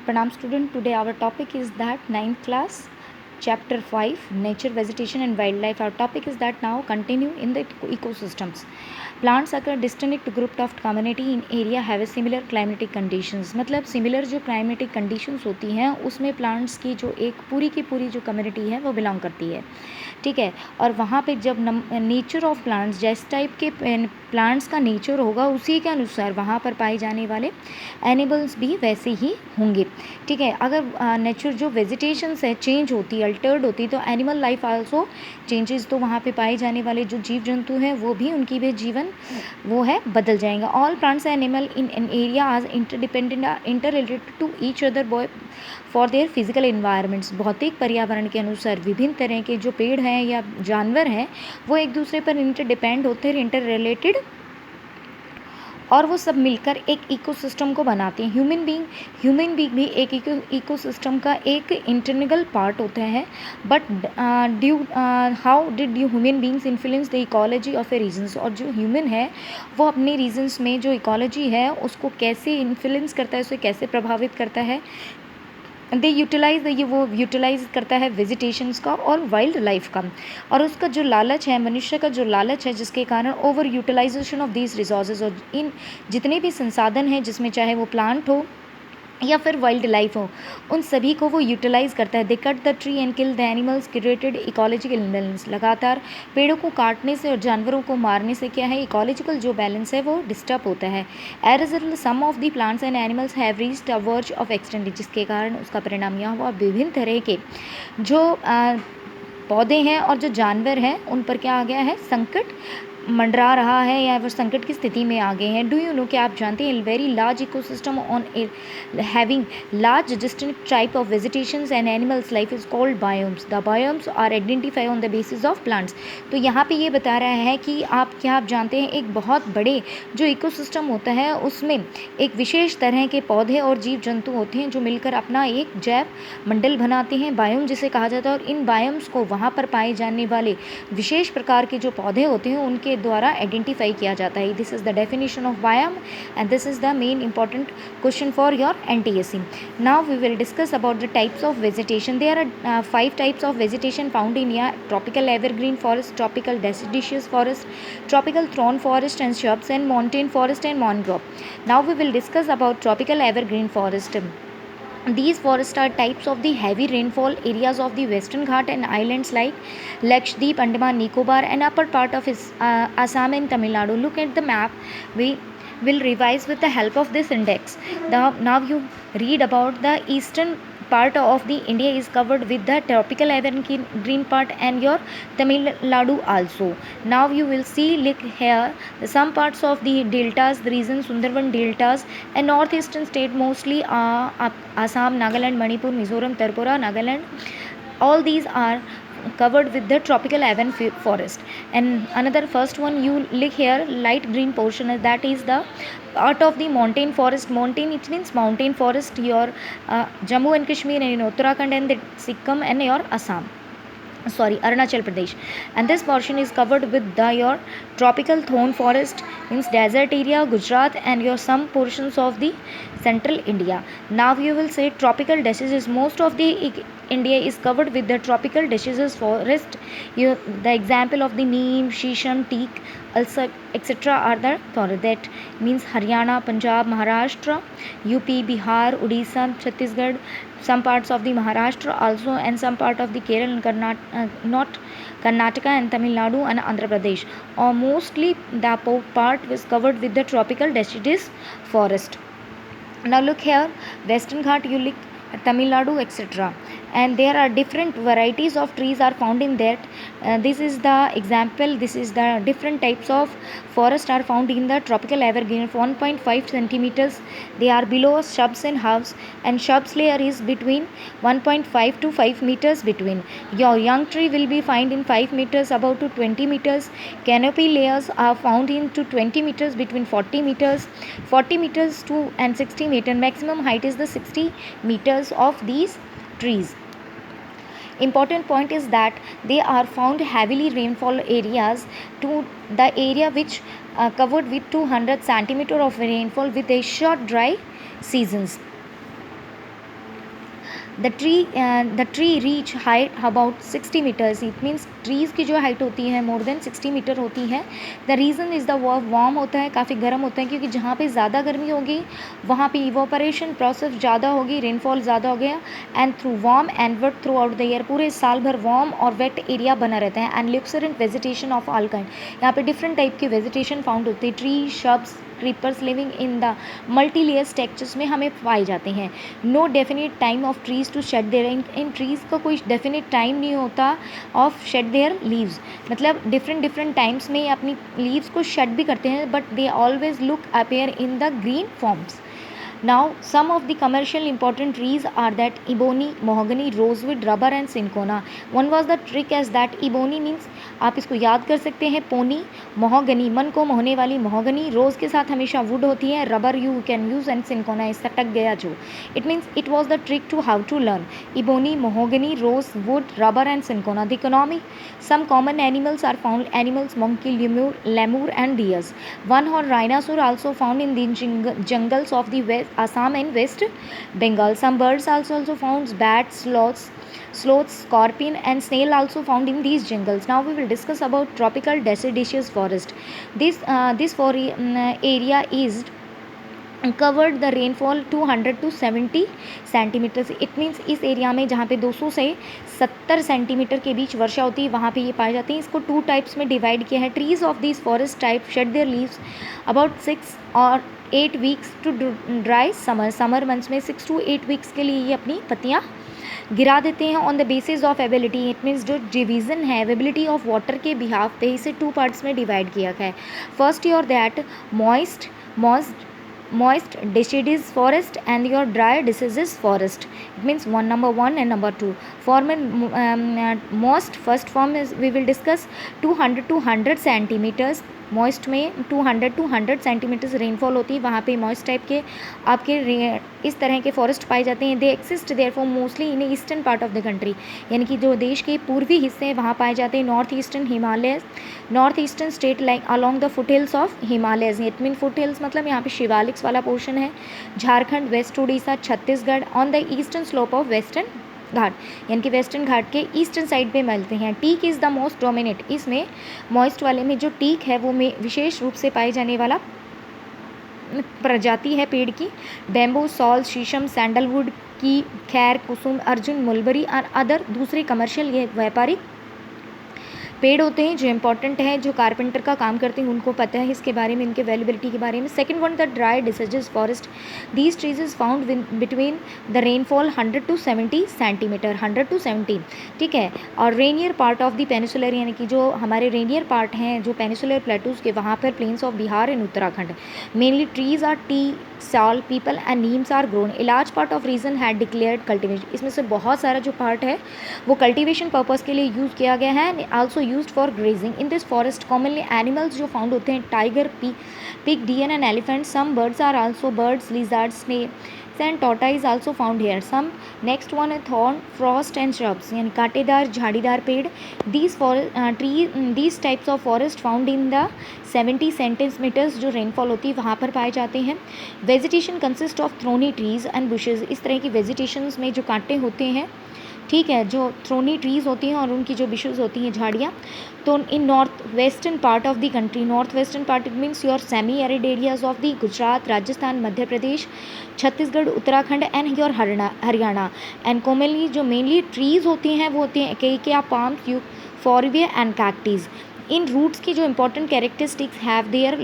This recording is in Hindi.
Pranam student, today our topic is that ninth class chapter 5 nature, vegetation and wildlife. Our topic is that now continue in the ecosystems. Plants occur distinct group of community in area have a similar climatic conditions. मतलब सिमिलर जो क्लाइमेटिक कंडीशंस होती हैं उसमें प्लांट्स की जो एक पूरी की पूरी जो कम्युनिटी है वो बिलोंग करती है, ठीक है। और वहाँ पे जब नेचर ऑफ प्लांट्स जिस टाइप के प्लांट्स का नेचर होगा उसी के अनुसार वहाँ पर पाए जाने वाले एनिमल्स भी वैसे ही होंगे, ठीक है। अगर नेचर जो वेजिटेशंस है चेंज होती है, अल्टर्ड होती, तो एनिमल लाइफ आल्सो चेंजेस, तो वहाँ पे पाए जाने वाले जो जीव जंतु हैं वो भी उनकी भी जीवन वो है बदल जाएगा। All plants animal in an area are interdependent interrelated to each other by for their physical environments. भौतिक पर्यावरण के अनुसार विभिन्न तरह के जो पेड़ हैं या जानवर हैं वो एक दूसरे पर इंटरडिपेंड होते हैं, इंटर रिलेटेड, और वो सब मिलकर एक इकोसिस्टम को बनाते हैं। ह्यूमन बीइंग भी एक इकोसिस्टम का एक इंटरनल पार्ट होता है। But how did you human beings influence the ecology of a regions. और जो ह्यूमन है वो अपने रीजन्स में जो इकोलॉजी है उसको कैसे इन्फ्लुएंस करता है, उसे कैसे प्रभावित करता है। वो यूटिलाइज करता है वेजिटेशंस का और वाइल्ड लाइफ का। और उसका जो लालच है, मनुष्य का जो लालच है, जिसके कारण over utilisation of these resources, और इन जितने भी संसाधन हैं जिसमें चाहे वो प्लांट हो या फिर वाइल्ड लाइफ हो, उन सभी को वो यूटिलाइज करता है। They cut the tree and kill the animals created ecological imbalance. लगातार पेड़ों को काटने से और जानवरों को मारने से क्या है, इकोलॉजिकल जो बैलेंस है वो डिस्टर्ब होता है। As result some of the plants and animals have reached a verge of extent, जिसके कारण उसका परिणाम यह हुआ विभिन्न तरह के जो पौधे हैं और जो जानवर हैं उन पर क्या आ गया है, संकट मंडरा रहा है या वो संकट की स्थिति में आ गए हैं। डू यू नो, क्या आप जानते हैं, very large ecosystem on having large distinct type of vegetations and animals life is called biomes. The biomes are identify on the basis of plants. तो यहाँ पे ये बता रहा है कि आप जानते हैं एक बहुत बड़े जो इकोसिस्टम होता है उसमें एक विशेष तरह के पौधे और जीव जंतु होते हैं जो मिलकर अपना एक जैव मंडल बनाते हैं, बायोम जिसे कहा जाता है। और इन बायोम्स को वहाँ पर पाए जाने वाले विशेष प्रकार के जो पौधे होते हैं उनके द्वारा आइडेंटिफाई किया जाता है। This is the definition of biome and this is the main important question for your NTSC. Now we will discuss about the types of vegetation. There are 5 types of vegetation found in India: tropical evergreen forest, tropical deciduous forest, tropical thorn forest and shrubs, and montane forest and mangrove. Now we will discuss about tropical evergreen forest. These forests are types of the heavy rainfall areas of the Western Ghat and islands like Lakshadweep, Andaman, Nicobar, and upper part of Assam and Tamil Nadu. Look at the map. We will revise with the help of this index. Now you read about the eastern part of the India is covered with the tropical evergreen part and your Tamil Nadu also. Now you will see, look here, some parts of the deltas, the region Sundarban deltas and northeastern state mostly Assam, Nagaland, Manipur, Mizoram, Tripura, Nagaland. All these are covered with the tropical evergreen forest. And another first one you look here, light green portion, that is the part of the montane forest. Montane, it means mountain forest, your Jammu and Kashmir and Uttarakhand and the Sikkim and your Arunachal Pradesh. And this portion is covered with your tropical thorn forest, means desert area, Gujarat, and your some portions of the central India. Now you will say tropical deciduous. Most of the India is covered with the tropical deciduous forest. The example of the neem, shisham, teak, also etc. are the forest. That means Haryana, Punjab, Maharashtra, UP, Bihar, Odisha, Chhattisgarh, some parts of the Maharashtra also, and some part of the Kerala and not Karnataka and Tamil Nadu and Andhra Pradesh. Or mostly the part was covered with the tropical deciduous forest. Now look here, Western Ghat, you look Tamil Nadu, etc. And there are different varieties of trees are found in that. This is the example. This is the different types of forest are found in the tropical evergreen. 1.5 centimeters they are below shrubs and herbs, and shrubs layer is between 1.5 to 5 meters between. Your young tree will be found in 5 meters above to 20 meters. Canopy layers are found in to 20 meters between 40 meters to and 60 meter. Maximum height is the 60 meters of these trees. Important point is that they are found heavily rainfall areas to the area which covered with 200 centimeter of rainfall with a short dry seasons. The tree reach height about 60 metres, it means trees की जो हाइट होती है मोर देन 60 मीटर होती है। The reason is the warm होता है, काफ़ी गर्म होता है, क्योंकि जहाँ पे ज़्यादा गर्मी होगी वहाँ पे इवोपरेशन प्रोसेस ज़्यादा होगी, रेनफॉल ज़्यादा हो गया, and through warm and wet throughout the year, पूरे साल भर वार्म और वेट एरिया बना रहता है। And luxuriant vegetation of all kind, यहाँ पे डिफरेंट टाइप की वेजिटेशन फाउंड होती है, tree, shrubs, creepers living in the multi layer structures में हमें पाए जाते हैं। No definite time of trees to shed their, इन ट्रीज़ का कोई डेफिनेट टाइम नहीं होता ऑफ शेड देयर लीव्स, मतलब डिफरेंट डिफरेंट टाइम्स में अपनी लीव्स को शेड भी करते हैं, but they always look appear in the green forms. Now, some of the commercial important trees are that ebony, mahogany, rosewood, rubber and cinchona. One was the trick as that ebony means, आप इसको याद कर सकते हैं, पोनी, मोहगनी, मन को मोहने वाली मोहगनी, रोज़ के साथ हमेशा वुड होती है, rubber you can use and cinchona इस सटक गया जो, it means it was the trick to how to learn ebony, mahogany, rose, wood, rubber and cinchona. The economy, some common animals are found, animals monkey, lemur and deers. One horned rhinoceros also found in the jungles of the west Assam and West Bengal. Some birds also found, bats, sloths, scorpion and snail also found in these jungles. Now we will discuss about tropical deciduous forest. This area is covered the rainfall 200 to 70 centimetre, it means इस एरिया में जहाँ पे 200 से 70 सेंटीमीटर के बीच वर्षा होती है वहाँ पे ये पाए जाते हैं। इसको 2 टाइप्स में डिवाइड किया है। Trees of this forest type shed their leaves about 6 और 8 weeks to dry summer months में 6 to 8 वीक्स के लिए ये अपनी पत्तियाँ गिरा देते हैं। On the basis of ability, it means जो डिवीज़न है एबिलिटी ऑफ वाटर के बिहाफ पे इसे 2 पार्ट्स में डिवाइड किया गया है। First your that moist deciduous forest and your dry deciduous forest, it means number 1 and number 2. Most first form is we will discuss 200 to 100 centimeters, moist में 200 to 100 सेंटीमीटर्स रेनफॉल होती है, वहाँ पे मॉइस्ट टाइप के आपके इस तरह के फॉरेस्ट पाए जाते हैं। They exist there for mostly in eastern part of the country, यानी कि जो देश के पूर्वी हिस्से हैं वहाँ पाए जाते हैं। North eastern state like along the foot hills of Himalayas, it mean foot hills मतलब यहाँ पे शिवालिक्स वाला पोर्शन है, Jharkhand, west Orissa, Chhattisgarh, on the eastern slope of western Ghat, यानी कि वेस्टर्न घाट के ईस्टर्न साइड पे मिलते हैं। Teak is the most dominate, इसमें मॉइस्ट वाले में जो टीक है वो में विशेष रूप से पाए जाने वाला प्रजाति है पेड़ की। बैम्बू, सॉल, शीशम, सैंडलवुड की, खैर, कुसुम, अर्जुन, मुलबरी और अदर दूसरे कमर्शियल ये व्यापारिक पेड़ होते हैं जो इंपॉर्टेंट है, जो कारपेंटर का काम करते हैं उनको पता है इसके बारे में, इनके अवेलेबिलिटी के बारे में। Second one the dry deciduous forest, these trees is found between the rainfall 100 to 70 centimetre, 100 to 70, ठीक है। और rainier part of the peninsular, यानी कि जो हमारे रेनियर पार्ट हैं जो पेनिसुलर प्लेटूज के, वहाँ पर plains of Bihar and Uttarakhand. Mainly trees are teak, sal, peepal and neems are grown. A large part of region had declared cultivation, इसमें से बहुत सारा जो पार्ट है वो कल्टिवेशन पर्पज़ के लिए यूज़ किया गया है, also used for grazing. In this forest commonly animals जो फाउंड होते हैं tiger, pig, deer and elephant. Some birds are also birds, lizards, snakes and tortoise also found here. Some next one है थॉर्न, फ्रॉस्ट एंड श्रब्स, यानी कांटेदार झाड़ीदार पेड़। These types of forest found in the 70 centimetres जो रेनफॉल होती है वहाँ पर पाए जाते हैं। Vegetation consist of thorny trees and bushes, इस तरह की वेजिटेशंस में जो कांटे होते हैं, ठीक है, जो थ्रोनी ट्रीज़ होती हैं और उनकी जो बिशेज़ होती हैं, झाड़ियाँ। तो in north western part of the country, north western part it means your semi arid areas of the Gujarat, Rajasthan, Madhya Pradesh, Chhattisgarh, Uttarakhand and your Haryana. And commonly जो मेनली ट्रीज़ होती हैं वो होती हैं एकेकिया, पाम, फॉरविया एंड कैक्टीज। इन रूट्स की जो इंपॉर्टेंट कैरेक्टरिस्टिक्स हैव देयर